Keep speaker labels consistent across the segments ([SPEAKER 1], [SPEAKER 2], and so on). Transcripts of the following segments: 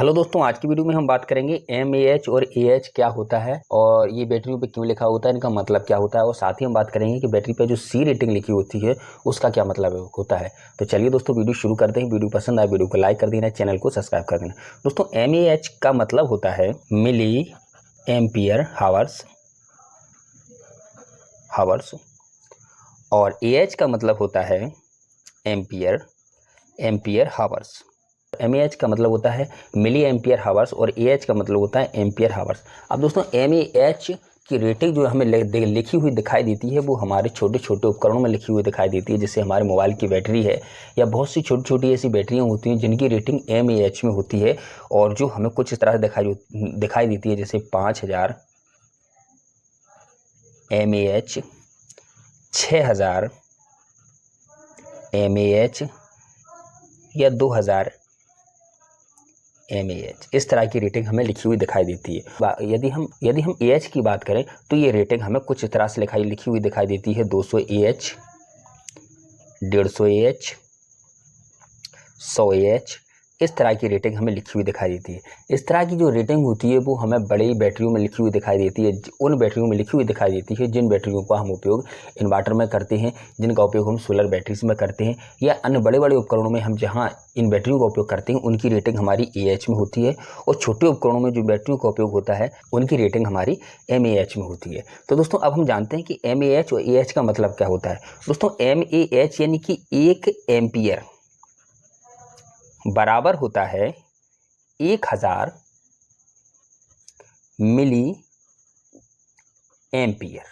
[SPEAKER 1] Hello दोस्तों, आज की वीडियो में हम बात करेंगे mAh और AH क्या होता है और ये बैटरियों पे क्यों लिखा होता है, इनका मतलब क्या होता है। और साथ ही हम बात करेंगे कि बैटरी पे जो C रेटिंग लिखी होती है उसका क्या मतलब होता है। तो चलिए दोस्तों वीडियो शुरू करते हैं। वीडियो पसंद आए वीडियो को लाइक कर देना, चैनल को सब्सक्राइब कर देना। दोस्तों mAh का मतलब होता है मिली एम्पियर हावर्स और AH का मतलब होता है एम्पियर हावर्स। mAh का मतलब होता है मिली एम्पियर हावर्स और AH का मतलब होता है एम्पियर हावर्स। अब दोस्तों mAh की रेटिंग जो हमें लिखी हुई दिखाई देती है वो हमारे छोटे छोटे उपकरणों में लिखी हुई दिखाई देती है, जैसे हमारे मोबाइल की बैटरी है या बहुत सी छोटी छोटी ऐसी बैटरियां होती हैं जिनकी रेटिंग mAh में होती है और जो हमें कुछ इस तरह से दिखाई देती है, जैसे 5000 mAh, 6000 mAh या 2000 mAh। इस तरह की रेटिंग हमें लिखी हुई दिखाई देती है। यदि हम AH की बात करें तो ये रेटिंग हमें कुछ इस तरह से लिखी हुई दिखाई देती है। 200 AH, 150 AH, 100 AH, इस तरह की रेटिंग हमें लिखी हुई दिखाई देती है। इस तरह की जो रेटिंग होती है वो हमें बड़ी बैटरियों में लिखी हुई दिखाई देती है, उन बैटरियों में लिखी हुई दिखाई देती है जिन बैटरियों का हम उपयोग इन्वर्टर में करते हैं, जिनका उपयोग हम सोलर बैटरीज में करते हैं या अन्य बड़े बड़े उपकरणों में हम जहां इन बैटरियों का उपयोग करते हैं उनकी रेटिंग हमारी AH में होती है और छोटे उपकरणों में जो बैटरियों का उपयोग होता है उनकी रेटिंग हमारी mAh में होती है। तो दोस्तों अब हम जानते हैं कि mAh और AH का मतलब क्या होता है। दोस्तों mAh यानी कि 1 एम्पियर बराबर होता है 1000 मिली एम्पियर।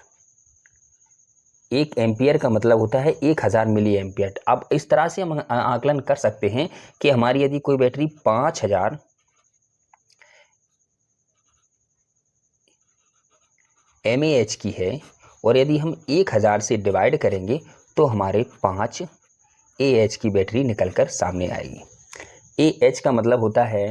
[SPEAKER 1] 1 एम्पियर का मतलब होता है 1000 मिली एम्पियर। अब इस तरह से हम आकलन कर सकते हैं कि हमारी यदि कोई बैटरी 5000 mAh की है और यदि हम 1000 से डिवाइड करेंगे तो हमारे 5 AH की बैटरी निकलकर सामने आएगी। AH का मतलब होता है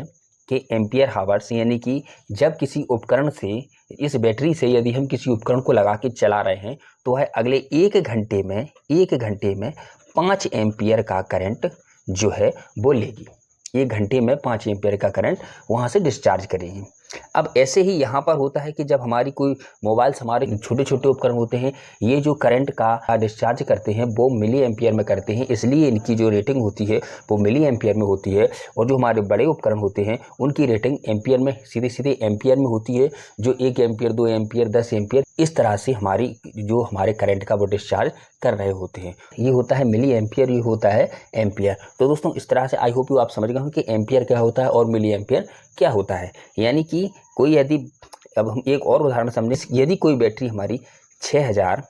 [SPEAKER 1] कि एम्पियर हावर्स, यानी कि जब किसी उपकरण से, इस बैटरी से यदि हम किसी उपकरण को लगा के चला रहे हैं तो वह अगले 1 घंटे में 5 एम्पियर का करंट जो है वो लेगी। 1 घंटे में 5 एम्पियर का करंट वहाँ से डिस्चार्ज करेगी। अब ऐसे ही यहाँ पर होता है कि जब हमारी कोई मोबाइल्स, हमारे छोटे छोटे उपकरण होते हैं, ये जो करंट का डिस्चार्ज करते हैं वो मिली एम्पियर में करते हैं, इसलिए इनकी जो रेटिंग होती है वो मिली एम्पियर में होती है। और जो हमारे बड़े उपकरण होते हैं उनकी रेटिंग एम्पियर में, सीधे एम्पियर में होती है, जो 1 एम्पियर, 2 एम्पियर, 10 एम्पियर, इस तरह से हमारे करंट का वो डिस्चार्ज कर रहे होते हैं। ये होता है मिली एम्पियर, ये होता है एम्पियर। तो दोस्तों इस तरह से आई होप यू आप समझ गए हो कि एम्पियर क्या होता है और मिली एम्पियर क्या होता है। यानी कि कोई यदि, अब हम एक और उदाहरण समझें, यदि कोई बैटरी हमारी 6000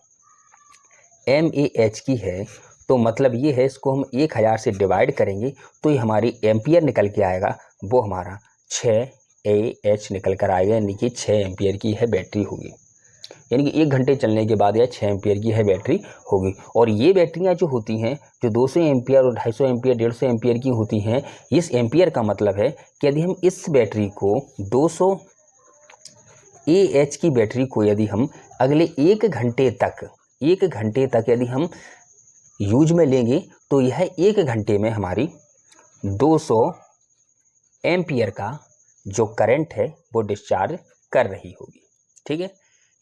[SPEAKER 1] mAh की है तो मतलब ये है, इसको हम 1000 से डिवाइड करेंगे तो ये हमारी एम्पियर निकल के आएगा, वो हमारा 6 AH निकल कर आएगा, यानी कि 6 एम्पियर की है बैटरी होगी। यानी कि 1 घंटे चलने के बाद यह 6 एम्पियर की है बैटरी होगी। और ये बैटरियां जो होती हैं, जो 200 एम्पियर और 250 एम्पियर, 150 एम्पियर की होती हैं, इस एम्पियर का मतलब है कि यदि हम इस बैटरी को 200 AH की बैटरी को यदि हम अगले 1 घंटे तक यदि हम यूज में लेंगे तो यह 1 घंटे में हमारी 200 एम्पियर का जो करंट है वो डिस्चार्ज कर रही होगी। ठीक है,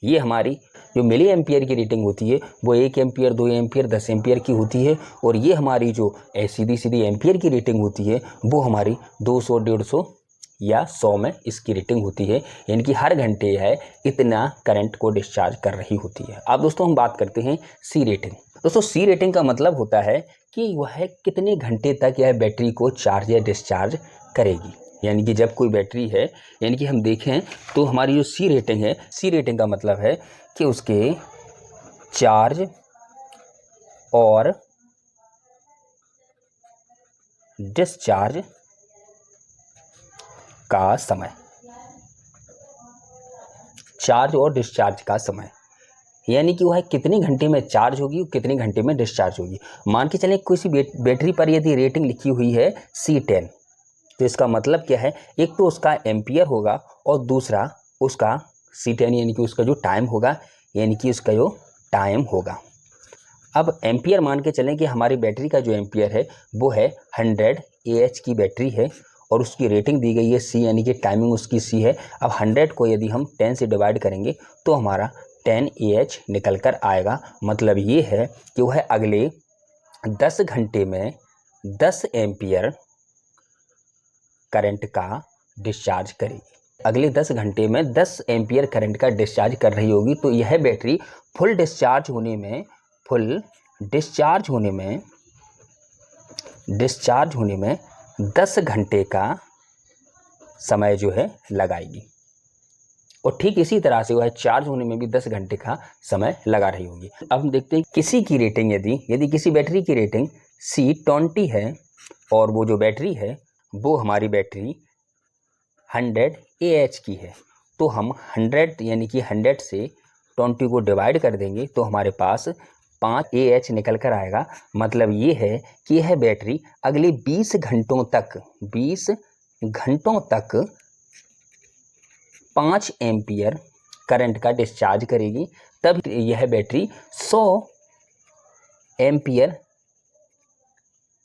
[SPEAKER 1] ये हमारी जो मिली एम्पियर की रेटिंग होती है वो 1 एम्पियर, 2 एम्पियर, 10 एम्पियर की होती है। और ये हमारी जो सीधी एम्पियर की रेटिंग होती है वो हमारी 200, 150 या 100 में इसकी रेटिंग होती है, यानी कि हर घंटे है इतना करंट को डिस्चार्ज कर रही होती है। अब दोस्तों हम बात करते हैं C रेटिंग। दोस्तों C रेटिंग का मतलब होता है कि वह कितने घंटे तक यह बैटरी को चार्ज या डिस्चार्ज करेगी। यानी कि जब कोई बैटरी है, यानी कि हम देखें तो हमारी जो C रेटिंग है, C रेटिंग का मतलब है कि उसके चार्ज और डिस्चार्ज का समय, चार्ज और डिस्चार्ज का समय, यानी कि वह कितने घंटे में चार्ज होगी और कितने घंटे में डिस्चार्ज होगी। मान के चलें किसी बैटरी पर यदि रेटिंग लिखी हुई है C10, तो इसका मतलब क्या है, एक तो उसका एम्पियर होगा और दूसरा उसका C10 यानी कि उसका जो टाइम होगा, यानी कि उसका जो टाइम होगा। अब एम्पियर मान के चलें कि हमारी बैटरी का जो एम्पियर है वो है 100 AH की बैटरी है और उसकी रेटिंग दी गई है C, यानी कि टाइमिंग उसकी C है। अब 100 को यदि हम 10 से डिवाइड करेंगे तो हमारा 10 AH निकल कर आएगा। मतलब ये है कि वह अगले 10 घंटे में 10 एम्पियर करंट का डिस्चार्ज करेगी। अगले 10 घंटे में 10 एम्पियर करंट का डिस्चार्ज कर रही होगी। तो यह बैटरी फुल डिस्चार्ज होने में 10 घंटे का समय जो है लगाएगी। और ठीक इसी तरह से वह चार्ज होने में भी 10 घंटे का समय लगा रही होगी। अब हम देखते हैं किसी की रेटिंग यदि किसी बैटरी की रेटिंग C20 है और वो जो बैटरी है वो हमारी बैटरी 100 AH की है, तो हम 100 यानी कि 100 से 20 को डिवाइड कर देंगे तो हमारे पास 5 AH निकल कर आएगा। मतलब ये है कि यह बैटरी अगले 20 घंटों तक 5 एम्पियर करंट का डिस्चार्ज करेगी। तब यह बैटरी 100 एम्पियर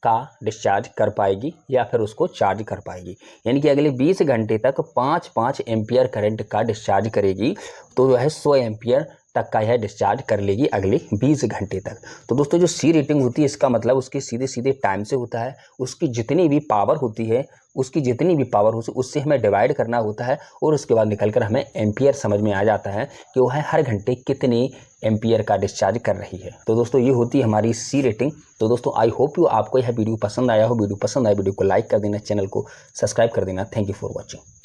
[SPEAKER 1] का डिस्चार्ज कर पाएगी या फिर उसको चार्ज कर पाएगी। यानी कि अगले 20 घंटे तक 5 एम्पियर करंट का डिस्चार्ज करेगी, तो जो है 100 एम्पियर तक का यह डिस्चार्ज कर लेगी अगले 20 घंटे तक। तो दोस्तों जो C रेटिंग होती है इसका मतलब उसके सीधे टाइम से होता है। उसकी जितनी भी पावर होती है उससे हमें डिवाइड करना होता है और उसके बाद निकलकर हमें एम्पियर समझ में आ जाता है कि वह हर घंटे कितने एम्पियर का डिस्चार्ज कर रही है। तो दोस्तों ये होती है हमारी C रेटिंग। तो दोस्तों आई होप आपको यह वीडियो पसंद आया हो। वीडियो पसंद आए वीडियो को लाइक कर देना, चैनल को सब्सक्राइब कर देना। Thank you for watching.